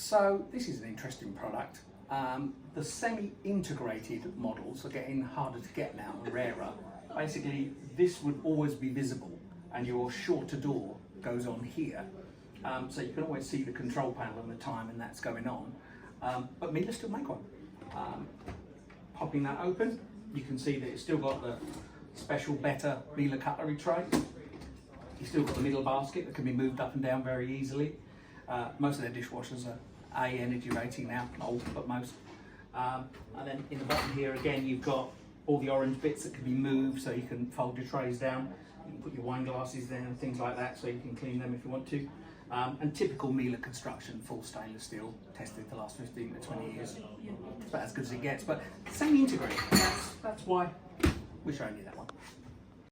So this is an interesting product. The semi-integrated models are getting harder to get now, and rarer. Basically, this would always be visible, and your shorter door goes on here. So you can always see the control panel and the time and that's going on. But Miele still make one. Popping that open, you can see that it's still got the special better Miele cutlery tray. You've still got the middle basket that can be moved up and down very easily. Most of their dishwashers are A energy rating now, not all, but most. And then in the bottom here again, you've got all the orange bits that can be moved, so you can fold your trays down. You can put your wine glasses there and things like that, so you can clean them if you want to. And typical Miele construction, full stainless steel, tested the last 15 to 20 years. It's about as good as it gets, but same integrated. That's why we're showing you that one.